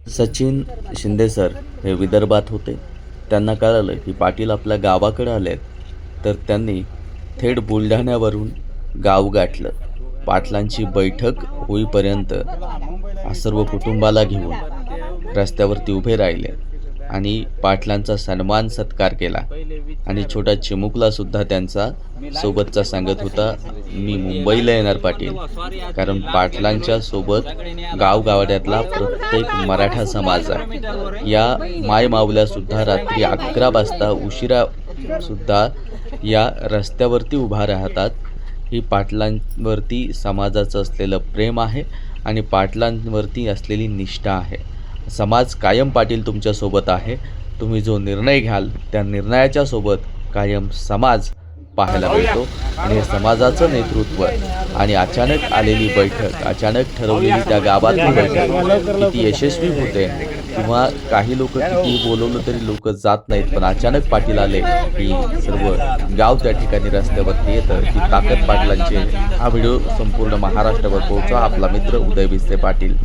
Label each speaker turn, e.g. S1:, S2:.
S1: Sachin Shinde sir हे विदर्भात होते. त्यांना कळालं की पाटील आपल्या गावाकडे आलेत, तर त्यांनी थेट बुलढाण्यावरून गाव गाठलं. पाटलांची बैठक होईपर्यंत सर्व कुटुंबाला घेऊन रस्त्यावरती उभे राहिले आणि पाटलांचा सन्मान सत्कार केला. आणि छोटा चिमुकलासुद्धा त्यांचा सोबतचा सांगत होता, मी मुंबईला येणार पाटील. कारण पाटलांच्या सोबत गावगाड्यातला प्रत्येक मराठा समाज आहे. या मायमाऊल्यासुद्धा रात्री 11 वाजता उशिरासुद्धा या रस्त्यावरती उभा राहतात. ही पाटलांवरती समाजाचं असलेलं प्रेम आहे आणि पाटलांवरती असलेली निष्ठा आहे. समाज कायम पाटील तुमच्यासोबत आहे. तुम्ही जो निर्णय घ्याल त्या निर्णयाच्या सोबत कायम समाज पाहायला मिळतो. आणि हे समाजाचं नेतृत्व आणि अचानक आलेली बैठक, अचानक ठरवलेली त्या गावातली बैठक किती यशस्वी होते किंवा काही लोक किती बोलवलं तरी लोक जात नाहीत, पण अचानक पाटील आले की सर्व गाव त्या ठिकाणी रस्त्यावरती येतं. ही ताकद पाटलांची. हा व्हिडिओ संपूर्ण महाराष्ट्रावर पोहोचा. आपला मित्र उदय भिसे पाटील.